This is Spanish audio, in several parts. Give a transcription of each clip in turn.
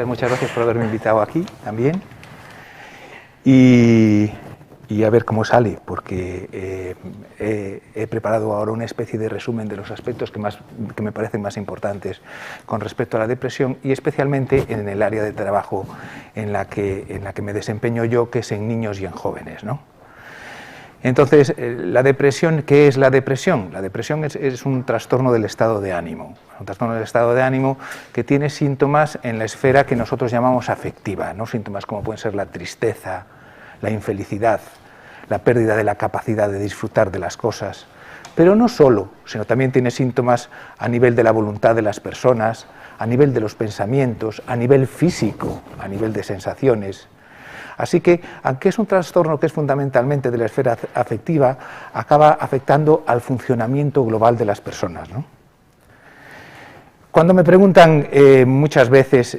Muchas gracias por haberme invitado aquí también. Y a ver cómo sale, porque he preparado ahora una especie de resumen de los aspectos que me parecen más importantes con respecto a la depresión, y especialmente en el área de trabajo en la que me desempeño yo, que es en niños y en jóvenes, ¿no? Entonces, la depresión, ¿qué es la depresión? La depresión es un trastorno del estado de ánimo, un trastorno del estado de ánimo que tiene síntomas en la esfera que nosotros llamamos afectiva, ¿no? Síntomas como pueden ser la tristeza, la infelicidad, la pérdida de la capacidad de disfrutar de las cosas, pero no solo, sino también tiene síntomas a nivel de la voluntad de las personas, a nivel de los pensamientos, a nivel físico, a nivel de sensaciones. Así que, aunque es un trastorno que es fundamentalmente de la esfera afectiva, acaba afectando al funcionamiento global de las personas, ¿no? Cuando me preguntan muchas veces,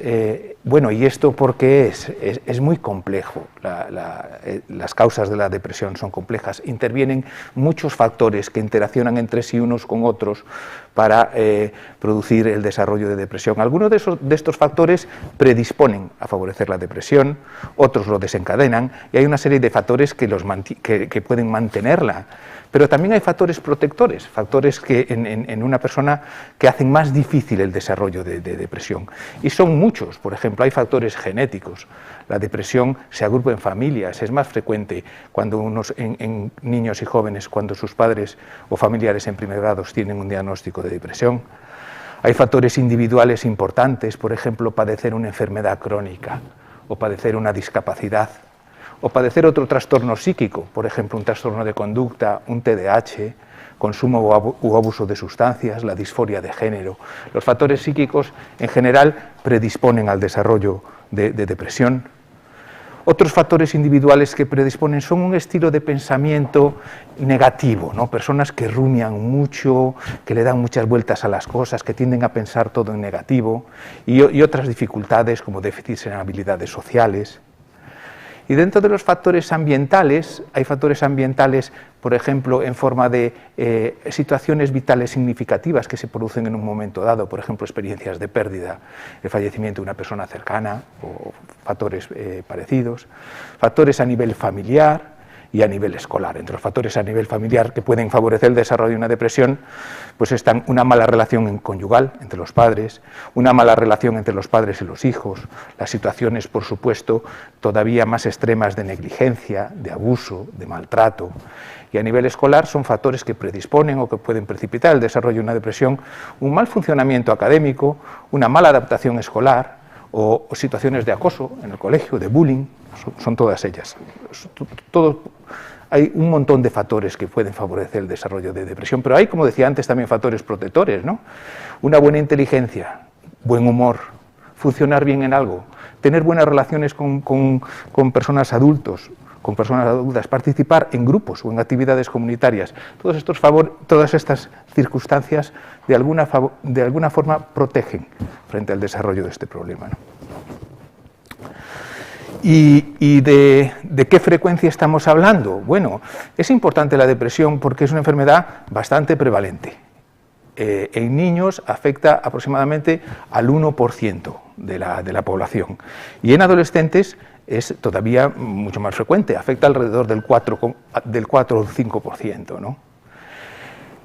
bueno, ¿y esto por qué es? Es muy complejo. Las causas de la depresión son complejas. Intervienen muchos factores que interaccionan entre sí unos con otros para producir el desarrollo de depresión. Algunos de estos factores predisponen a favorecer la depresión, otros lo desencadenan, y hay una serie de factores que pueden mantenerla. Pero también hay factores protectores, factores que en una persona que hacen más difícil el desarrollo de depresión. Y son muchos. Por ejemplo, hay factores genéticos. La depresión se agrupa en familias, es más frecuente cuando en niños y jóvenes, cuando sus padres o familiares en primer grado tienen un diagnóstico de depresión. Hay factores individuales importantes, por ejemplo, padecer una enfermedad crónica o padecer una discapacidad, o padecer otro trastorno psíquico, por ejemplo, un trastorno de conducta, un TDAH, consumo u abuso de sustancias, la disforia de género. Los factores psíquicos, en general, predisponen al desarrollo de depresión. Otros factores individuales que predisponen son un estilo de pensamiento negativo, ¿no? Personas que rumian mucho, que le dan muchas vueltas a las cosas, que tienden a pensar todo en negativo, y otras dificultades como déficits en habilidades sociales. Y dentro de los factores ambientales, hay factores ambientales, por ejemplo, en forma de situaciones vitales significativas que se producen en un momento dado, por ejemplo, experiencias de pérdida, el fallecimiento de una persona cercana o factores parecidos, factores a nivel familiar y a nivel escolar. Entre los factores a nivel familiar que pueden favorecer el desarrollo de una depresión, pues están una mala relación conyugal entre los padres, una mala relación entre los padres y los hijos, las situaciones, por supuesto, todavía más extremas de negligencia, de abuso, de maltrato. Y a nivel escolar son factores que predisponen o que pueden precipitar el desarrollo de una depresión, un mal funcionamiento académico, una mala adaptación escolar o situaciones de acoso en el colegio, de bullying, son todas ellas. Hay un montón de factores que pueden favorecer el desarrollo de depresión, pero hay, como decía antes, también factores protectores, ¿no? Una buena inteligencia, buen humor, funcionar bien en algo, tener buenas relaciones con personas adultas, participar en grupos o en actividades comunitarias. Todas estas circunstancias de alguna forma protegen frente al desarrollo de este problema, ¿no? ¿Y de qué frecuencia estamos hablando? Bueno, es importante la depresión porque es una enfermedad bastante prevalente. En niños afecta aproximadamente al 1% de la población, y en adolescentes es todavía mucho más frecuente, afecta alrededor del 4 o 5%, ¿no?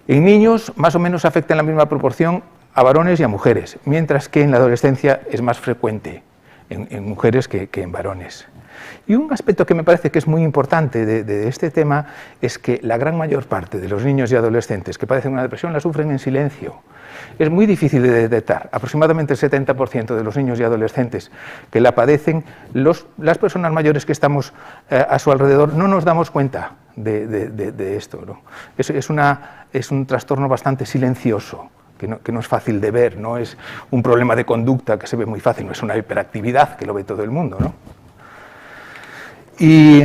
En niños más o menos afecta en la misma proporción a varones y a mujeres, mientras que en la adolescencia es más frecuente en mujeres que en varones. Y un aspecto que me parece que es muy importante de este tema es que la gran mayor parte de los niños y adolescentes que padecen una depresión la sufren en silencio. Es muy difícil de detectar. Aproximadamente el 70% de los niños y adolescentes que la padecen, las personas mayores que estamos a su alrededor no nos damos cuenta de esto, ¿no? Es un trastorno bastante silencioso, que no es fácil de ver, no es un problema de conducta que se ve muy fácil, no es una hiperactividad que lo ve todo el mundo, ¿no? Y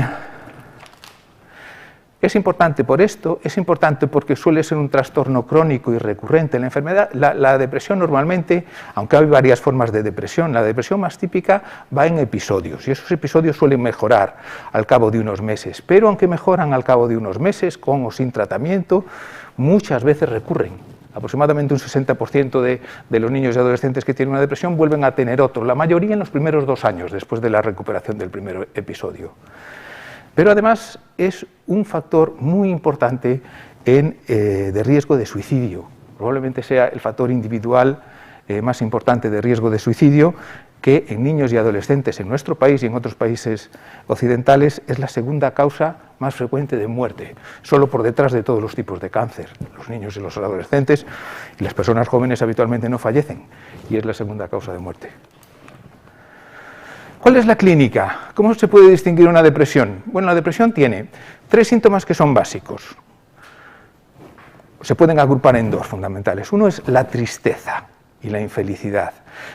Es importante por esto, es importante porque suele ser un trastorno crónico y recurrente. La enfermedad, la depresión normalmente, aunque hay varias formas de depresión, la depresión más típica va en episodios y esos episodios suelen mejorar al cabo de unos meses, pero aunque mejoran al cabo de unos meses, con o sin tratamiento, muchas veces recurren. Aproximadamente un 60% de los niños y adolescentes que tienen una depresión vuelven a tener otro, la mayoría en los primeros 2 años después de la recuperación del primer episodio. Pero además es un factor muy importante de riesgo de suicidio. Probablemente sea el factor individual más importante de riesgo de suicidio, que en niños y adolescentes en nuestro país y en otros países occidentales es la segunda causa más frecuente de muerte, solo por detrás de todos los tipos de cáncer. Los niños y los adolescentes y las personas jóvenes habitualmente no fallecen y es la segunda causa de muerte. ¿Cuál es la clínica? ¿Cómo se puede distinguir una depresión? Bueno, la depresión tiene 3 síntomas que son básicos. Se pueden agrupar en 2 fundamentales. Uno es la tristeza y la infelicidad,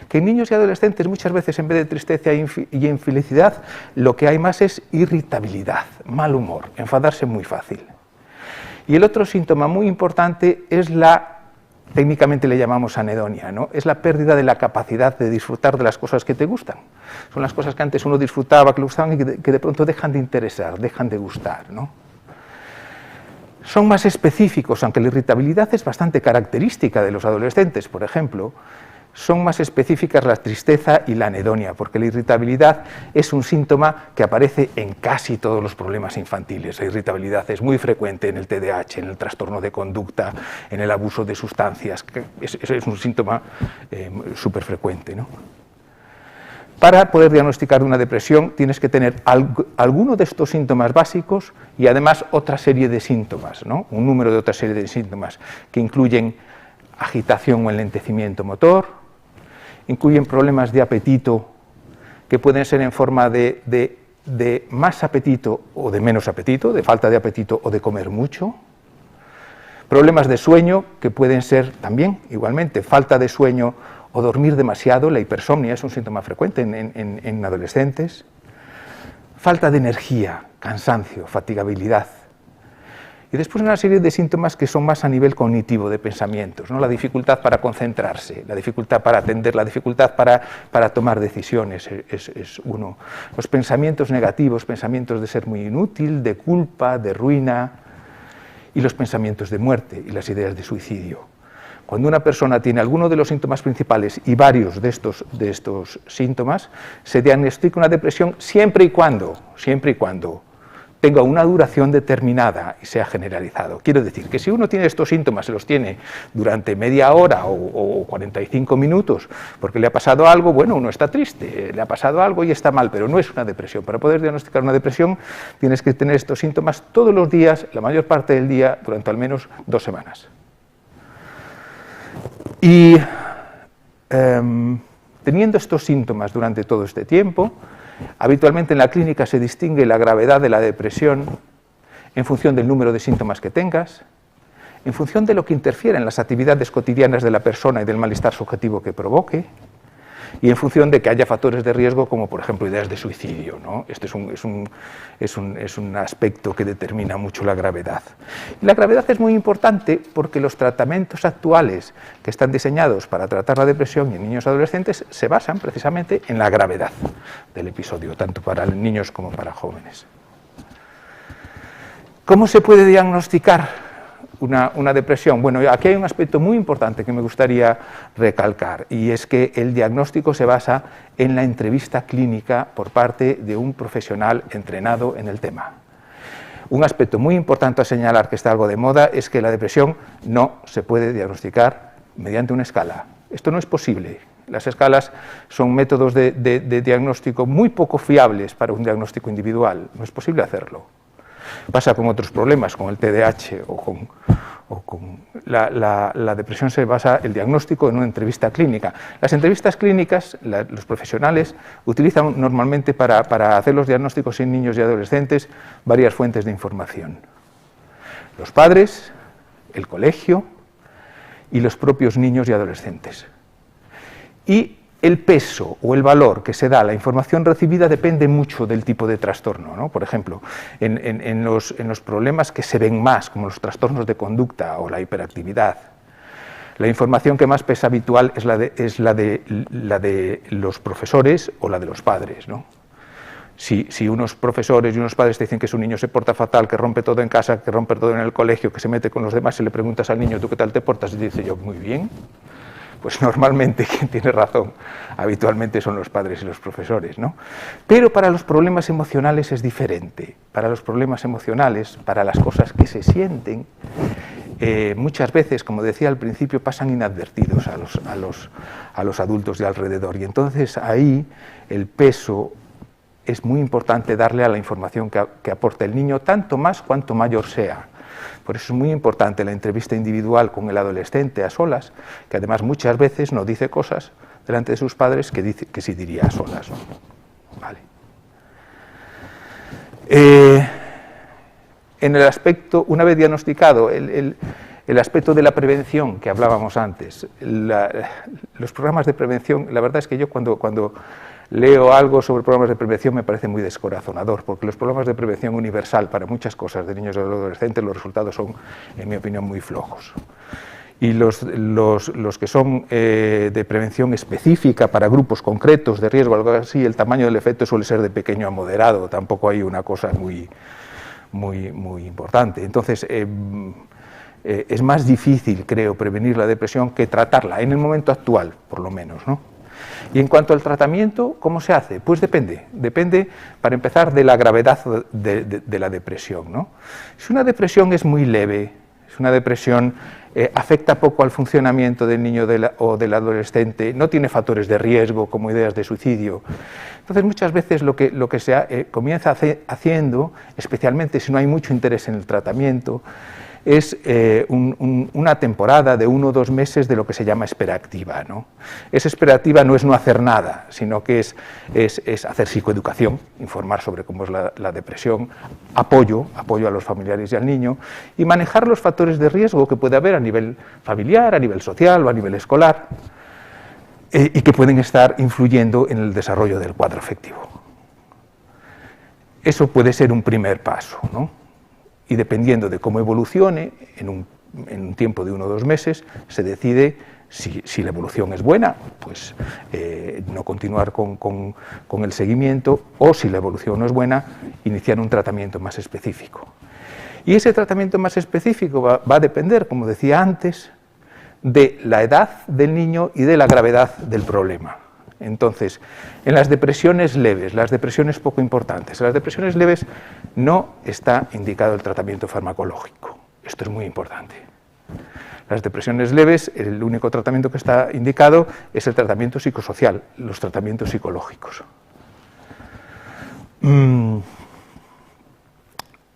que en niños y adolescentes muchas veces en vez de tristeza y infelicidad lo que hay más es irritabilidad, mal humor, enfadarse muy fácil. Y el otro síntoma muy importante es técnicamente le llamamos anedonia, ¿no? Es la pérdida de la capacidad de disfrutar de las cosas que te gustan. Son las cosas que antes uno disfrutaba, que le gustaban y que de pronto dejan de interesar, dejan de gustar, ¿no? Son más específicos, aunque la irritabilidad es bastante característica de los adolescentes, por ejemplo, son más específicas la tristeza y la anedonia, porque la irritabilidad es un síntoma que aparece en casi todos los problemas infantiles. La irritabilidad es muy frecuente en el TDAH, en el trastorno de conducta, en el abuso de sustancias, es un síntoma súper frecuente, ¿no? Para poder diagnosticar una depresión tienes que tener alguno de estos síntomas básicos y además otra serie de síntomas, ¿no? Un número de otra serie de síntomas que incluyen agitación o enlentecimiento motor, incluyen problemas de apetito que pueden ser en forma de más apetito o de menos apetito, de falta de apetito o de comer mucho, problemas de sueño que pueden ser también igualmente falta de sueño o dormir demasiado, la hipersomnia es un síntoma frecuente en adolescentes, falta de energía, cansancio, fatigabilidad. Y después una serie de síntomas que son más a nivel cognitivo, de pensamientos, ¿no? La dificultad para concentrarse, la dificultad para atender, la dificultad para tomar decisiones es uno. Los pensamientos negativos, pensamientos de ser muy inútil, de culpa, de ruina, y los pensamientos de muerte y las ideas de suicidio. Cuando una persona tiene alguno de los síntomas principales y varios de estos síntomas, se diagnostica una depresión siempre y cuando tenga una duración determinada y sea generalizado. Quiero decir que si uno tiene estos síntomas, se los tiene durante media hora o 45 minutos, porque le ha pasado algo, bueno, uno está triste, le ha pasado algo y está mal, pero no es una depresión. Para poder diagnosticar una depresión tienes que tener estos síntomas todos los días, la mayor parte del día, durante al menos 2 semanas. Y teniendo estos síntomas durante todo este tiempo, habitualmente en la clínica se distingue la gravedad de la depresión en función del número de síntomas que tengas, en función de lo que interfiera en las actividades cotidianas de la persona y del malestar subjetivo que provoque, y en función de que haya factores de riesgo como por ejemplo ideas de suicidio, ¿no? Este es un aspecto que determina mucho la gravedad. Y la gravedad es muy importante porque los tratamientos actuales que están diseñados para tratar la depresión en niños y adolescentes se basan precisamente en la gravedad del episodio, tanto para niños como para jóvenes. ¿Cómo se puede diagnosticar una depresión? Bueno, aquí hay un aspecto muy importante que me gustaría recalcar, y es que el diagnóstico se basa en la entrevista clínica por parte de un profesional entrenado en el tema. Un aspecto muy importante a señalar, que está algo de moda, es que la depresión no se puede diagnosticar mediante una escala. Esto no es posible. Las escalas son métodos de diagnóstico muy poco fiables para un diagnóstico individual. No es posible hacerlo. Pasa con otros problemas, con el TDAH o con la depresión. Se basa el diagnóstico en una entrevista clínica. Las entrevistas clínicas, los profesionales utilizan normalmente para hacer los diagnósticos en niños y adolescentes varias fuentes de información. Los padres, el colegio y los propios niños y adolescentes. Y el peso o el valor que se da a la información recibida depende mucho del tipo de trastorno, ¿no? Por ejemplo, en los problemas que se ven más, como los trastornos de conducta o la hiperactividad, la información que más pesa habitual es la de los profesores o la de los padres, ¿no? Si unos profesores y unos padres te dicen que su niño se porta fatal, que rompe todo en casa, que rompe todo en el colegio, que se mete con los demás, y le preguntas al niño, ¿tú qué tal te portas? Y dice yo, muy bien. Pues normalmente quien tiene razón habitualmente son los padres y los profesores, ¿no? Pero para los problemas emocionales es diferente. Para los problemas emocionales, para las cosas que se sienten, muchas veces, como decía al principio, pasan inadvertidos a los adultos de alrededor. Y entonces ahí el peso es muy importante darle a la información que aporta el niño, tanto más cuanto mayor sea. Por eso es muy importante la entrevista individual con el adolescente a solas, que además muchas veces no dice cosas delante de sus padres que sí diría a solas, ¿no? Vale. En el aspecto, una vez diagnosticado el aspecto de la prevención que hablábamos antes, los programas de prevención, la verdad es que yo cuando leo algo sobre programas de prevención me parece muy descorazonador, porque los programas de prevención universal para muchas cosas de niños y adolescentes, los resultados son, en mi opinión, muy flojos. Y los que son de prevención específica para grupos concretos de riesgo, algo así, el tamaño del efecto suele ser de pequeño a moderado, tampoco hay una cosa muy importante. Entonces, es más difícil, creo, prevenir la depresión que tratarla, en el momento actual, por lo menos, ¿no? Y en cuanto al tratamiento, ¿cómo se hace? Pues depende, para empezar, de la gravedad de la depresión, ¿no? Si una depresión es muy leve, si una depresión afecta poco al funcionamiento del niño o del adolescente, no tiene factores de riesgo como ideas de suicidio, entonces muchas veces lo que se comienza haciendo, especialmente si no hay mucho interés en el tratamiento, es una temporada de 1 o 2 meses de lo que se llama espera activa, ¿no? Esa espera activa no es no hacer nada, sino que es hacer psicoeducación, informar sobre cómo es la depresión, apoyo a los familiares y al niño, y manejar los factores de riesgo que puede haber a nivel familiar, a nivel social o a nivel escolar, y que pueden estar influyendo en el desarrollo del cuadro afectivo. Eso puede ser un primer paso, ¿no? Y dependiendo de cómo evolucione, en un tiempo de 1 o 2 meses, se decide si la evolución es buena, pues no continuar con el seguimiento, o si la evolución no es buena, iniciar un tratamiento más específico. Y ese tratamiento más específico va a depender, como decía antes, de la edad del niño y de la gravedad del problema. Entonces, en las depresiones leves, las depresiones poco importantes, en las depresiones leves no está indicado el tratamiento farmacológico. Esto es muy importante. Las depresiones leves, el único tratamiento que está indicado es el tratamiento psicosocial, los tratamientos psicológicos.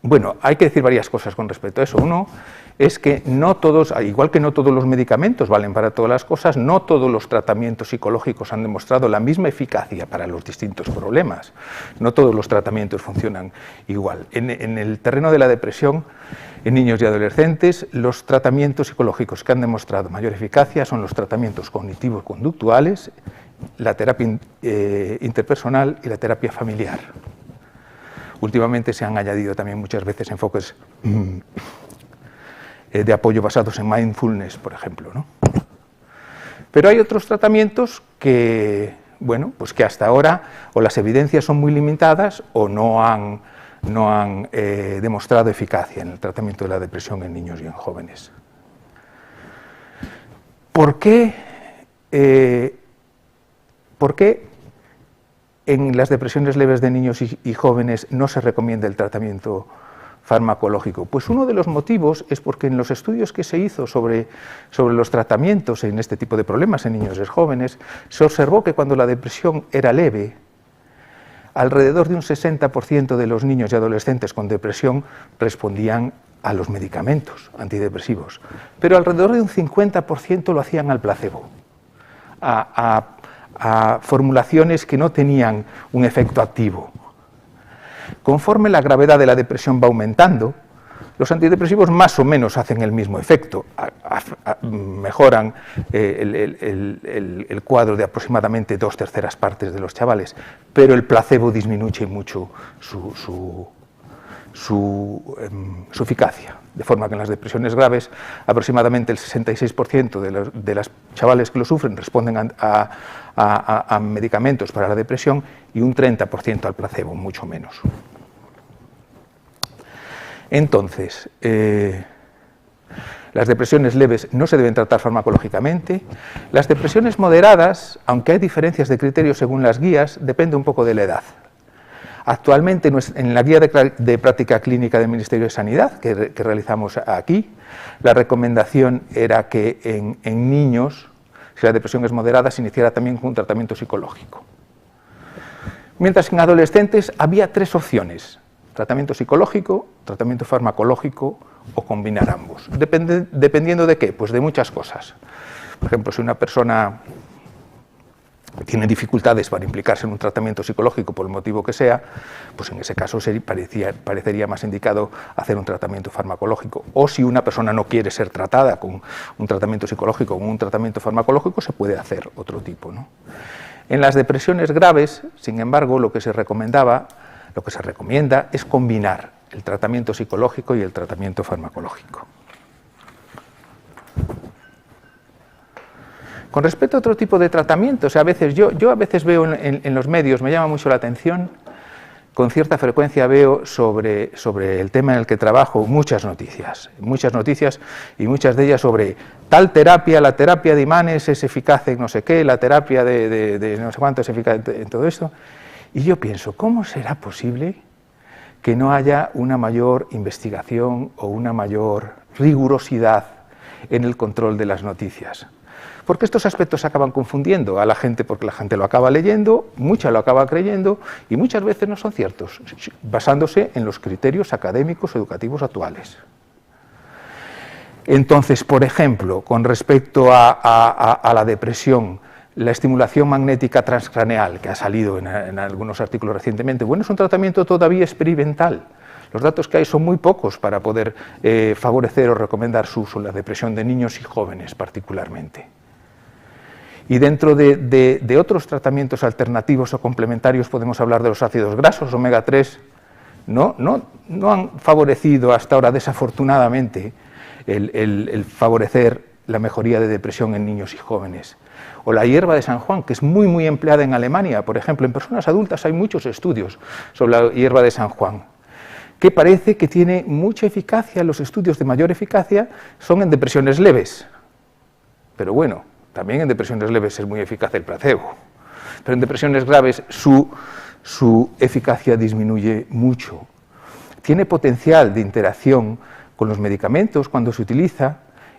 Bueno, hay que decir varias cosas con respecto a eso. Uno es que no todos, igual que no todos los medicamentos valen para todas las cosas, no todos los tratamientos psicológicos han demostrado la misma eficacia para los distintos problemas. No todos los tratamientos funcionan igual. En el terreno de la depresión, en niños y adolescentes, los tratamientos psicológicos que han demostrado mayor eficacia son los tratamientos cognitivos conductuales, la terapia interpersonal y la terapia familiar. Últimamente se han añadido también muchas veces enfoques de apoyo basados en mindfulness, por ejemplo, ¿no? Pero hay otros tratamientos que, bueno, pues que hasta ahora o las evidencias son muy limitadas o no han demostrado eficacia en el tratamiento de la depresión en niños y en jóvenes. ¿Por qué en las depresiones leves de niños y jóvenes no se recomienda el tratamiento farmacológico? Pues uno de los motivos es porque en los estudios que se hizo sobre los tratamientos en este tipo de problemas en niños y jóvenes, se observó que cuando la depresión era leve, alrededor de un 60% de los niños y adolescentes con depresión respondían a los medicamentos antidepresivos, pero alrededor de un 50% lo hacían al placebo, a formulaciones que no tenían un efecto activo. Conforme la gravedad de la depresión va aumentando, Los antidepresivos más o menos hacen el mismo efecto, mejoran el cuadro de aproximadamente 2/3 partes de los chavales, pero el placebo disminuye mucho su eficacia, de forma que en las depresiones graves aproximadamente el 66% de los chavales que lo sufren responden a medicamentos para la depresión y un 30% al placebo, mucho menos. Entonces, las depresiones leves no se deben tratar farmacológicamente. Las depresiones moderadas, aunque hay diferencias de criterio según las guías, depende un poco de la edad. Actualmente, en la guía de práctica clínica del Ministerio de Sanidad, que realizamos aquí, la recomendación era que en niños, si la depresión es moderada, se iniciara también con un tratamiento psicológico. Mientras que en adolescentes había 3 opciones: tratamiento psicológico, tratamiento farmacológico o combinar ambos. ¿Dependiendo de qué? Pues de muchas cosas. Por ejemplo, si una persona tiene dificultades para implicarse en un tratamiento psicológico por el motivo que sea, pues en ese caso parecería más indicado hacer un tratamiento farmacológico. O si una persona no quiere ser tratada con un tratamiento psicológico o con un tratamiento farmacológico, se puede hacer otro tipo, ¿no? En las depresiones graves, sin embargo, lo que se recomienda es combinar el tratamiento psicológico y el tratamiento farmacológico. Con respecto a otro tipo de tratamientos, a veces yo a veces veo en los medios, me llama mucho la atención, con cierta frecuencia veo sobre el tema en el que trabajo muchas noticias y muchas de ellas sobre tal terapia, la terapia de imanes es eficaz en no sé qué, la terapia de no sé cuánto es eficaz en todo esto. Y yo pienso, ¿cómo será posible que no haya una mayor investigación o una mayor rigurosidad en el control de las noticias? Porque estos aspectos acaban confundiendo a la gente, porque la gente lo acaba leyendo, mucha lo acaba creyendo y muchas veces no son ciertos, basándose en los criterios académicos educativos actuales. Entonces, por ejemplo, con respecto a la depresión, la estimulación magnética transcraneal, que ha salido en algunos artículos recientemente, bueno, es un tratamiento todavía experimental. Los datos que hay son muy pocos para poder favorecer o recomendar su uso en la depresión de niños y jóvenes particularmente. Y dentro de otros tratamientos alternativos o complementarios podemos hablar de los ácidos grasos, omega 3, no han favorecido hasta ahora, desafortunadamente, el favorecer la mejoría de depresión en niños y jóvenes. O la hierba de San Juan, que es muy empleada en Alemania, por ejemplo, en personas adultas hay muchos estudios sobre la hierba de San Juan, que parece que tiene mucha eficacia. Los estudios de mayor eficacia son en depresiones leves, pero bueno, también en depresiones leves es muy eficaz el placebo, pero en depresiones graves su eficacia disminuye mucho. Tiene potencial de interacción con los medicamentos cuando se utiliza,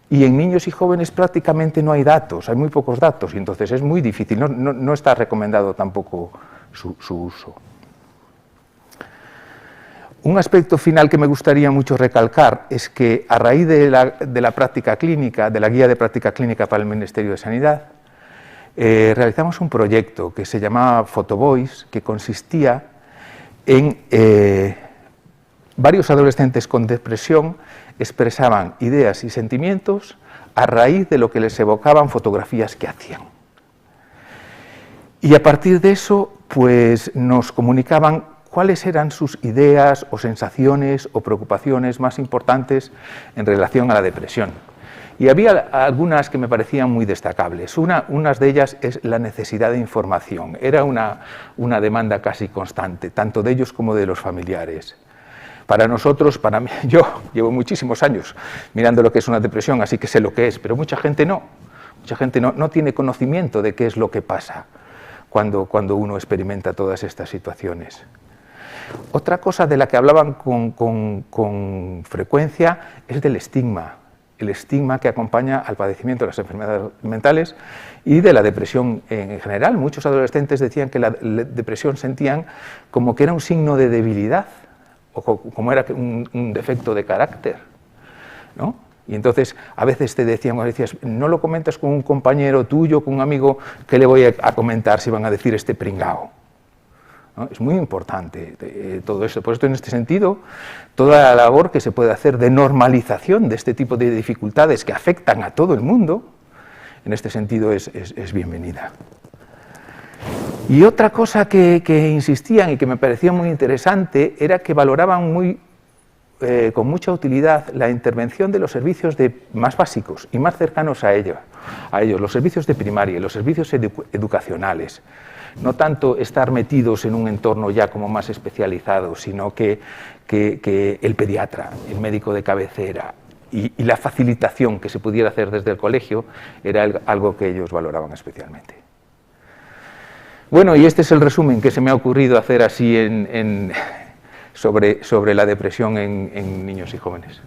y en niños y jóvenes prácticamente no hay datos, hay muy pocos datos, y entonces es muy difícil, no está recomendado tampoco su uso. Un aspecto final que me gustaría mucho recalcar es que a raíz de la práctica clínica, de la guía de práctica clínica para el Ministerio de Sanidad, realizamos un proyecto que se llamaba Photovoice, que consistía en varios adolescentes con depresión expresaban ideas y sentimientos a raíz de lo que les evocaban fotografías que hacían. Y a partir de eso, pues nos comunicaban cuáles eran sus ideas o sensaciones o preocupaciones más importantes en relación a la depresión. Y había algunas que me parecían muy destacables. Unas de ellas es la necesidad de información. Era una demanda casi constante, tanto de ellos como de los familiares. Para nosotros, para mí, yo llevo muchísimos años mirando lo que es una depresión, así que sé lo que es, pero mucha gente no tiene conocimiento de qué es lo que pasa cuando uno experimenta todas estas situaciones. Otra cosa de la que hablaban con frecuencia es del estigma, el estigma que acompaña al padecimiento de las enfermedades mentales y de la depresión en general. Muchos adolescentes decían que la depresión sentían como que era un signo de debilidad, o como era un defecto de carácter, ¿no? Y entonces a veces te decían, no lo comentas con un compañero tuyo, con un amigo, ¿qué le voy a comentar si van a decir este pringao? ¿no? Es muy importante todo esto. Por esto, en este sentido, toda la labor que se puede hacer de normalización de este tipo de dificultades que afectan a todo el mundo, en este sentido es bienvenida. Y otra cosa que insistían y que me parecía muy interesante era que valoraban con mucha utilidad la intervención de los servicios más básicos y más cercanos a ellos, los servicios de primaria y los servicios educacionales. No tanto estar metidos en un entorno ya como más especializado, sino que el pediatra, el médico de cabecera y la facilitación que se pudiera hacer desde el colegio era algo que ellos valoraban especialmente. Bueno, y este es el resumen que se me ha ocurrido hacer así sobre la depresión en niños y jóvenes.